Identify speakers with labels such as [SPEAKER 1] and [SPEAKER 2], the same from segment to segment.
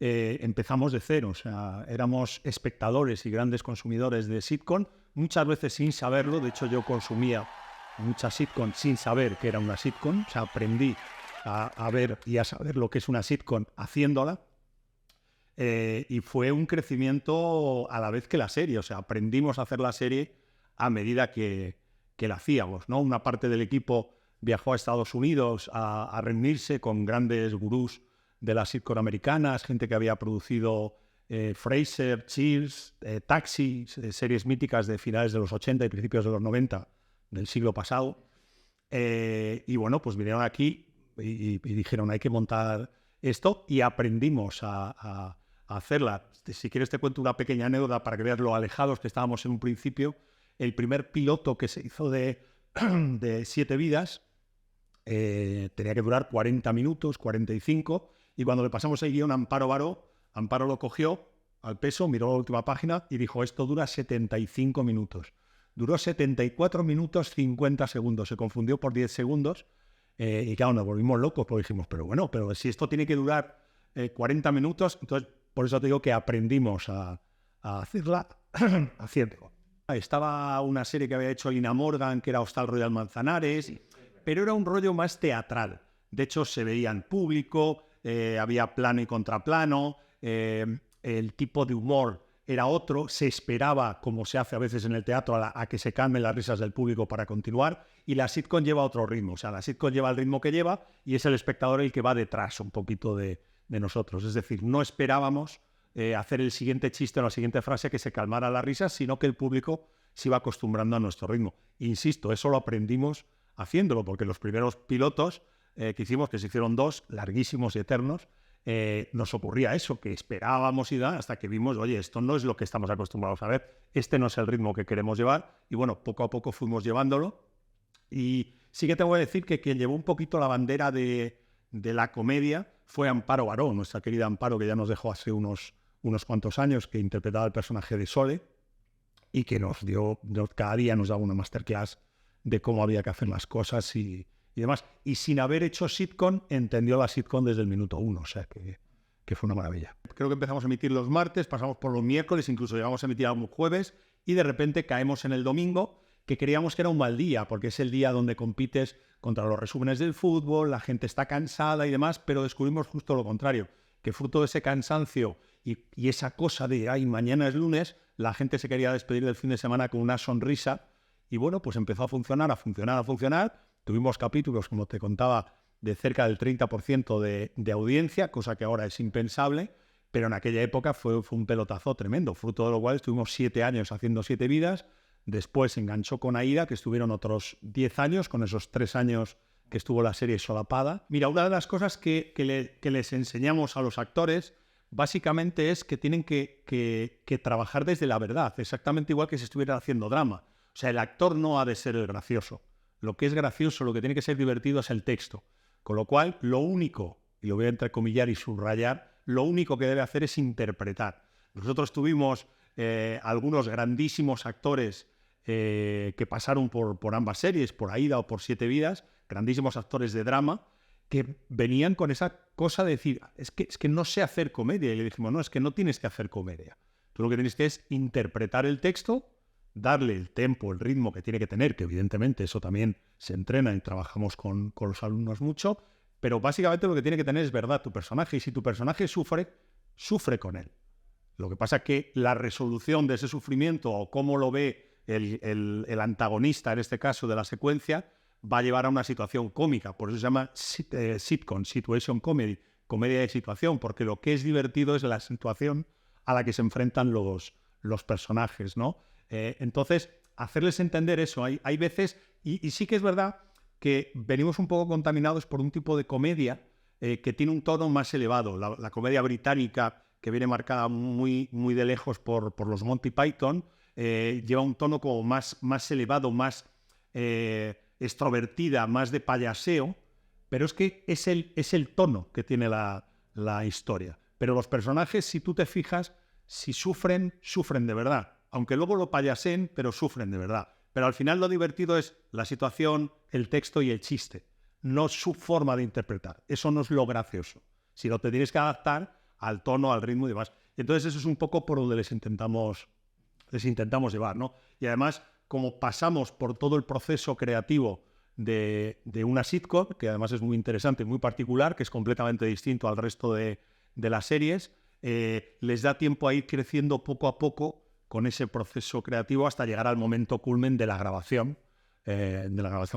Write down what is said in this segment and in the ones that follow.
[SPEAKER 1] empezamos de cero, o sea, éramos espectadores y grandes consumidores de sitcom, muchas veces sin saberlo. De hecho, yo consumía muchas sitcom sin saber que era una sitcom, o sea, aprendí a ver y a saber lo que es una sitcom haciéndola. Y fue un crecimiento a la vez que la serie, o sea, aprendimos a hacer la serie a medida que la hacíamos, ¿no? Una parte del equipo viajó a Estados Unidos a reunirse con grandes gurús de las sitcom americanas, gente que había producido Frasier, Cheers, Taxi, series míticas de finales de los 80 y principios de los 90 del siglo pasado. Y bueno, pues vinieron aquí y dijeron, hay que montar esto, y aprendimos a hacerla. Si quieres te cuento una pequeña anécdota para que veas lo alejados que estábamos en un principio. El primer piloto que se hizo de 7 vidas tenía que durar 40 minutos, 45, y cuando le pasamos el guión a Amparo Baró, Amparo lo cogió al peso, miró la última página y dijo, esto dura 75 minutos. Duró 74 minutos 50 segundos, se confundió por 10 segundos, y claro, nos volvimos locos, porque dijimos, pero bueno, pero si esto tiene que durar 40 minutos, entonces por eso te digo que aprendimos a hacerla haciendo. Estaba una serie que había hecho Lina Morgan, que era Hostal Royal Manzanares, pero era un rollo más teatral. De hecho, se veía en público, había plano y contraplano, el tipo de humor era otro, se esperaba, como se hace a veces en el teatro, a que se calmen las risas del público para continuar, y la sitcom lleva otro ritmo, o sea, la sitcom lleva el ritmo que lleva y es el espectador el que va detrás un poquito de nosotros. Es decir, no esperábamos hacer el siguiente chiste o la siguiente frase que se calmara las risas, sino que el público se iba acostumbrando a nuestro ritmo. Insisto, eso lo aprendimos haciéndolo, porque los primeros pilotos que hicimos, que se hicieron 2, larguísimos y eternos, nos ocurría eso, que esperábamos y hasta que vimos, oye, esto no es lo que estamos acostumbrados a ver, este no es el ritmo que queremos llevar, y bueno, poco a poco fuimos llevándolo. Y sí que tengo que decir que quien llevó un poquito la bandera de la comedia fue Amparo Baró, nuestra querida Amparo, que ya nos dejó hace unos cuantos años, que interpretaba el personaje de Sole y que cada día nos daba una masterclass de cómo había que hacer las cosas y demás. Y sin haber hecho sitcom, entendió la sitcom desde el minuto 1, o sea que fue una maravilla. Creo que empezamos a emitir los martes, pasamos por los miércoles, incluso llegamos a emitir algún jueves, y de repente caemos en el domingo, que creíamos que era un mal día, porque es el día donde compites contra los resúmenes del fútbol, la gente está cansada y demás, pero descubrimos justo lo contrario, que fruto de ese cansancio y esa cosa de, ay, mañana es lunes, la gente se quería despedir del fin de semana con una sonrisa, y bueno, pues empezó a funcionar. Tuvimos capítulos, como te contaba, de cerca del 30% de audiencia, cosa que ahora es impensable, pero en aquella época fue un pelotazo tremendo, fruto de lo cual estuvimos 7 años haciendo 7 vidas. Después se enganchó con Aida, que estuvieron otros 10 años, con esos 3 años que estuvo la serie solapada. Mira, una de las cosas que les enseñamos a los actores básicamente es que tienen que trabajar desde la verdad, exactamente igual que si estuvieran haciendo drama. O sea, el actor no ha de ser el gracioso. Lo que es gracioso, lo que tiene que ser divertido es el texto. Con lo cual, lo único, y lo voy a entrecomillar y subrayar, lo único que debe hacer es interpretar. Nosotros tuvimos algunos grandísimos actores que pasaron por ambas series, por Aida o por 7 vidas, grandísimos actores de drama, que venían con esa cosa de decir, es que no sé hacer comedia. Y le dijimos, no, es que no tienes que hacer comedia. Tú lo que tienes que es interpretar el texto, darle el tempo, el ritmo que tiene que tener, que evidentemente eso también se entrena y trabajamos con los alumnos mucho, pero básicamente lo que tiene que tener es verdad tu personaje, y si tu personaje sufre con él. Lo que pasa es que la resolución de ese sufrimiento, o cómo lo ve el antagonista, en este caso de la secuencia, va a llevar a una situación cómica. Por eso se llama sitcom, situation comedy, comedia de situación, porque lo que es divertido es la situación a la que se enfrentan los personajes, ¿no? Entonces, hacerles entender eso. Hay veces, y sí que es verdad que venimos un poco contaminados por un tipo de comedia que tiene un tono más elevado. La comedia británica, que viene marcada muy, muy de lejos por los Monty Python, lleva un tono como más elevado, más extrovertida, más de payaseo, pero es que es el tono que tiene la historia. Pero los personajes, si tú te fijas, si sufren de verdad. Aunque luego lo payaseen, pero sufren de verdad. Pero al final lo divertido es la situación, el texto y el chiste, no su forma de interpretar. Eso no es lo gracioso. Si no, te tienes que adaptar al tono, al ritmo y demás. Entonces eso es un poco por donde les intentamos llevar, ¿no? Y además, como pasamos por todo el proceso creativo de una sitcom, que además es muy interesante y muy particular, que es completamente distinto al resto de las series, les da tiempo a ir creciendo poco a poco con ese proceso creativo hasta llegar al momento culmen de la grabación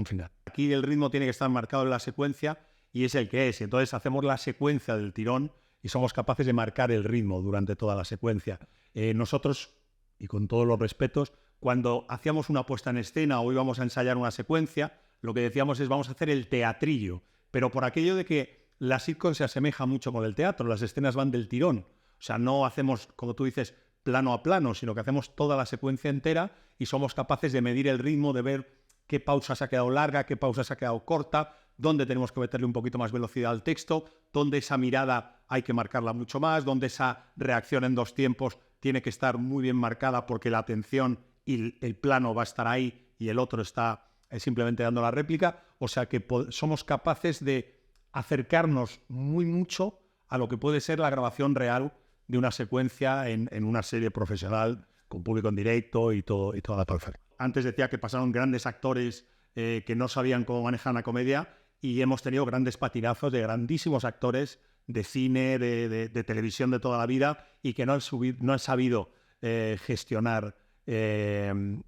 [SPEAKER 1] final. Aquí el ritmo tiene que estar marcado en la secuencia y es el que es. Entonces hacemos la secuencia del tirón y somos capaces de marcar el ritmo durante toda la secuencia. Nosotros, y con todos los respetos, cuando hacíamos una puesta en escena o íbamos a ensayar una secuencia, lo que decíamos es vamos a hacer el teatrillo, pero por aquello de que la sitcom se asemeja mucho con el teatro, las escenas van del tirón. O sea, no hacemos, como tú dices, plano a plano, sino que hacemos toda la secuencia entera y somos capaces de medir el ritmo, de ver qué pausa se ha quedado larga, qué pausa se ha quedado corta, dónde tenemos que meterle un poquito más velocidad al texto, dónde esa mirada hay que marcarla mucho más, dónde esa reacción en 2 tiempos tiene que estar muy bien marcada porque la atención y el plano va a estar ahí y el otro está simplemente dando la réplica. O sea que somos capaces de acercarnos muy mucho a lo que puede ser la grabación real de una secuencia en una serie profesional con público en directo y toda la perfecta. Antes decía que pasaron grandes actores que no sabían cómo manejar la comedia y hemos tenido grandes patinazos de grandísimos actores de cine, de televisión de toda la vida y que no han sabido gestionar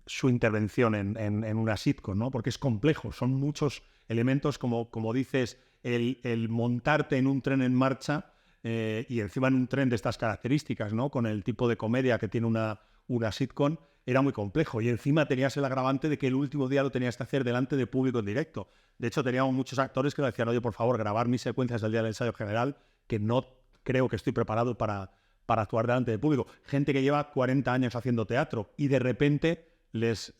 [SPEAKER 1] su intervención en una sitcom, ¿no? Porque es complejo, son muchos elementos, como dices, el montarte en un tren en marcha y encima en un tren de estas características, ¿no? Con el tipo de comedia que tiene una sitcom, era muy complejo. Y encima tenías el agravante de que el último día lo tenías que hacer delante de público en directo. De hecho, teníamos muchos actores que nos decían, oye, por favor, grabar mis secuencias del día del ensayo general, que no creo que estoy preparado para actuar delante de público. Gente que lleva 40 años haciendo teatro y de repente les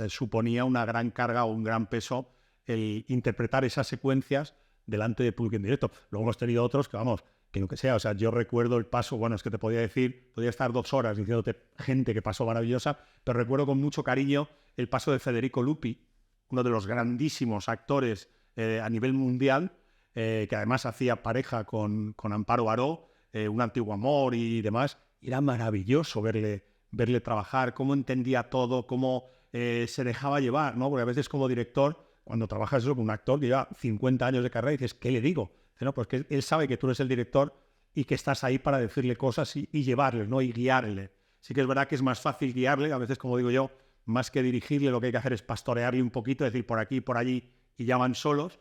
[SPEAKER 1] suponía una gran carga o un gran peso el interpretar esas secuencias delante de público en directo. Luego hemos tenido otros que, vamos, que lo que sea, o sea, yo recuerdo el paso, bueno, es que te podía estar 2 horas diciéndote gente que pasó maravillosa, pero recuerdo con mucho cariño el paso de Federico Lupi, uno de los grandísimos actores a nivel mundial, que además hacía pareja con Amparo Baró, Un antiguo amor y demás. Era maravilloso verle trabajar, cómo entendía todo, cómo se dejaba llevar, ¿no? Porque a veces como director, cuando trabajas eso con un actor que lleva 50 años de carrera, dices, ¿qué le digo? Dice, no, pues que él sabe que tú eres el director y que estás ahí para decirle cosas y llevarle, ¿no? Y guiarle. Sí que es verdad que es más fácil guiarle, a veces, como digo yo, más que dirigirle, lo que hay que hacer es pastorearle un poquito, decir por aquí, por allí, y ya van solos,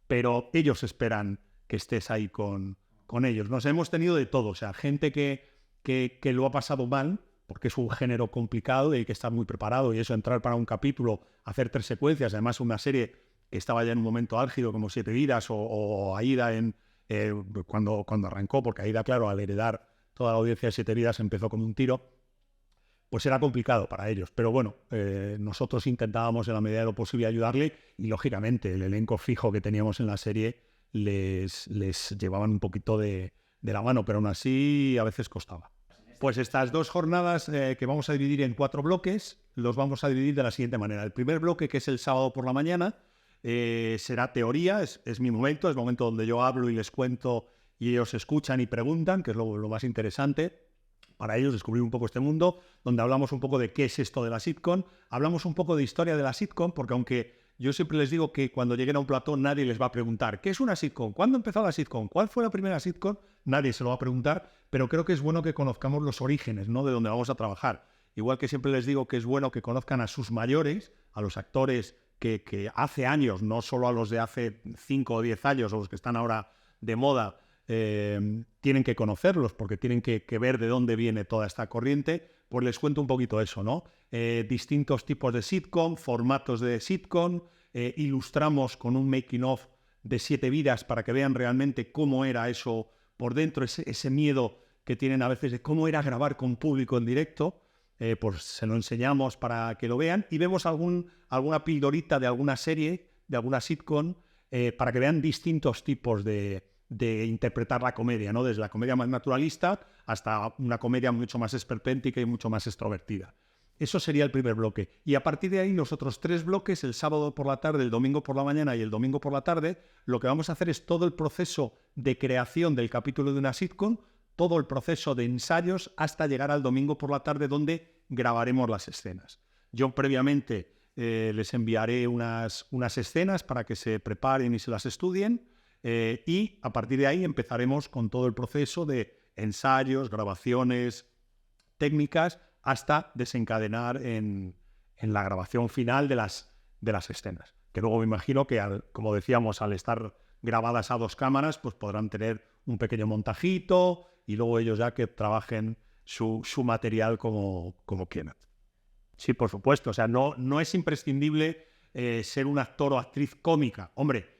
[SPEAKER 1] pero ellos esperan que estés ahí con ellos. Nos hemos tenido de todo, o sea, gente que lo ha pasado mal, porque es un género complicado y hay que estar muy preparado, y eso, entrar para un capítulo, hacer 3 secuencias, además una serie que estaba ya en un momento álgido como 7 vidas o Aída cuando arrancó, porque Aída, claro, al heredar toda la audiencia de 7 vidas empezó con un tiro, pues era complicado para ellos. Pero bueno, nosotros intentábamos en la medida de lo posible ayudarle y lógicamente el elenco fijo que teníamos en la serie les llevaban un poquito de la mano, pero aún así a veces costaba. Pues estas 2 jornadas que vamos a dividir en 4 bloques, los vamos a dividir de la siguiente manera. El primer bloque, que es el sábado por la mañana, será teoría, es mi momento, es el momento donde yo hablo y les cuento y ellos escuchan y preguntan, que es lo más interesante para ellos, descubrir un poco este mundo, donde hablamos un poco de qué es esto de la sitcom, hablamos un poco de historia de la sitcom, porque aunque yo siempre les digo que cuando lleguen a un plató nadie les va a preguntar ¿qué es una sitcom? ¿Cuándo empezó la sitcom? ¿Cuál fue la primera sitcom? Nadie se lo va a preguntar, pero creo que es bueno que conozcamos los orígenes, ¿no? De donde vamos a trabajar. Igual que siempre les digo que es bueno que conozcan a sus mayores, a los actores que hace años, no solo a los de hace 5 o 10 años o los que están ahora de moda, tienen que conocerlos porque tienen que ver de dónde viene toda esta corriente. Pues les cuento un poquito eso, ¿no? Distintos tipos de sitcom, formatos de sitcom, ilustramos con un making of de 7 vidas para que vean realmente cómo era eso por dentro, ese miedo que tienen a veces de cómo era grabar con público en directo. Pues se lo enseñamos para que lo vean y vemos alguna pildorita de alguna serie, de alguna sitcom, para que vean distintos tipos de interpretar la comedia, ¿no? Desde la comedia más naturalista hasta una comedia mucho más esperpéntica y mucho más extrovertida. Eso sería el primer bloque. Y a partir de ahí, los otros 3 bloques, el sábado por la tarde, el domingo por la mañana y el domingo por la tarde, lo que vamos a hacer es todo el proceso de creación del capítulo de una sitcom, todo el proceso de ensayos hasta llegar al domingo por la tarde donde grabaremos las escenas. Yo previamente les enviaré unas escenas para que se preparen y se las estudien y a partir de ahí empezaremos con todo el proceso de ensayos, grabaciones, técnicas, hasta desencadenar en la grabación final de las escenas. Que luego me imagino que, como decíamos, al estar grabadas a 2 cámaras, pues podrán tener un pequeño montajito y luego ellos ya que trabajen su material como quieran. Sí, por supuesto. O sea, no es imprescindible ser un actor o actriz cómica. Hombre,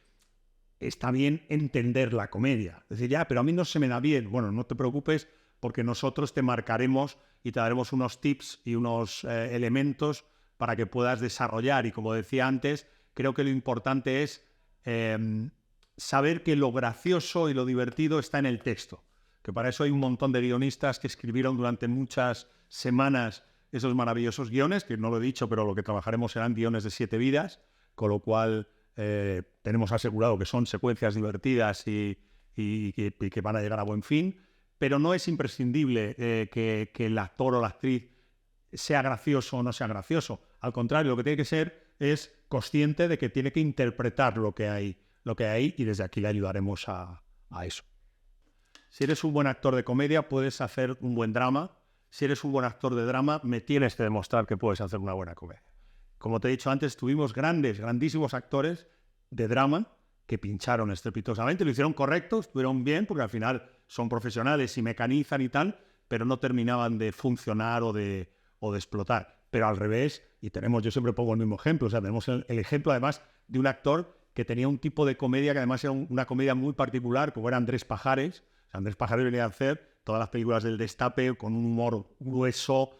[SPEAKER 1] está bien entender la comedia. Es decir, ya, pero a mí no se me da bien. Bueno, no te preocupes porque nosotros te marcaremos y te daremos unos tips y unos elementos para que puedas desarrollar. Y como decía antes, creo que lo importante es saber que lo gracioso y lo divertido está en el texto. Que para eso hay un montón de guionistas que escribieron durante muchas semanas esos maravillosos guiones, que no lo he dicho, pero lo que trabajaremos serán guiones de 7 vidas, con lo cual tenemos asegurado que son secuencias divertidas y que van a llegar a buen fin, pero no es imprescindible que el actor o la actriz sea gracioso o no sea gracioso. Al contrario, lo que tiene que ser es consciente de que tiene que interpretar lo que hay y desde aquí le ayudaremos a eso. Si eres un buen actor de comedia, puedes hacer un buen drama. Si eres un buen actor de drama, me tienes que demostrar que puedes hacer una buena comedia. Como te he dicho antes, tuvimos grandísimos actores de drama que pincharon estrepitosamente, lo hicieron correcto, estuvieron bien, porque al final son profesionales y mecanizan y tal, pero no terminaban de funcionar o de explotar. Pero al revés, y yo siempre pongo el mismo ejemplo, o sea, tenemos el ejemplo además de un actor que tenía un tipo de comedia que además era una comedia muy particular, como era Andrés Pajares. O sea, Andrés Pajares venía a hacer todas las películas del Destape con un humor grueso,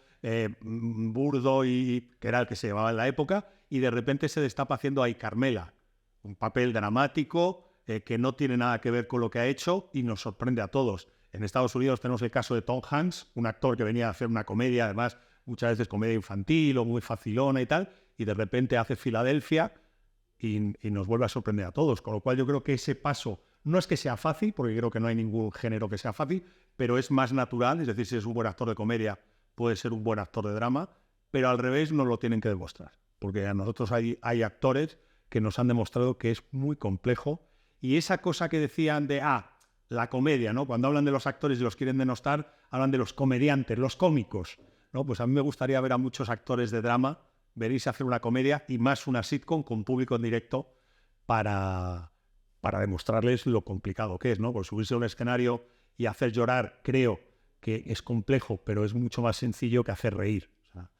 [SPEAKER 1] burdo, y que era el que se llevaba en la época, y de repente se destapa haciendo a Carmela, un papel dramático que no tiene nada que ver con lo que ha hecho y nos sorprende a todos. En Estados Unidos tenemos el caso de Tom Hanks, un actor que venía a hacer una comedia, además muchas veces comedia infantil o muy facilona y tal, y de repente hace Filadelfia y nos vuelve a sorprender a todos. Con lo cual yo creo que ese paso no es que sea fácil, porque creo que no hay ningún género que sea fácil, pero es más natural. Es decir, si es un buen actor de comedia, puede ser un buen actor de drama, pero al revés nos lo tienen que demostrar, porque a nosotros hay actores que nos han demostrado que es muy complejo, y esa cosa que decían de la comedia, ¿no? Cuando hablan de los actores y los quieren denostar, hablan de los comediantes, los cómicos, ¿no? Pues a mí me gustaría ver a muchos actores de drama venirse a hacer una comedia y más una sitcom con público en directo para demostrarles lo complicado que es, ¿no? Pues subirse a un escenario y hacer llorar, creo que es complejo, pero es mucho más sencillo que hacer reír. O sea,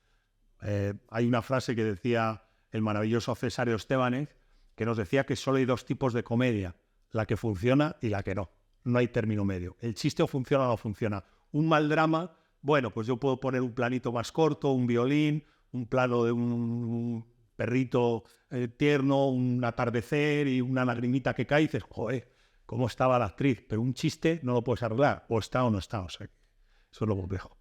[SPEAKER 1] hay una frase que decía el maravilloso Cesáreo Estébanez, que nos decía que solo hay 2 tipos de comedia, la que funciona y la que no. No hay término medio. El chiste o funciona o no funciona. Un mal drama, bueno, pues yo puedo poner un planito más corto, un violín, un plano de un perrito tierno, un atardecer y una lagrimita que cae y dices, joder, ¿cómo estaba la actriz? Pero un chiste no lo puedes arreglar, o está o no está. O sea, eso es lo complejo.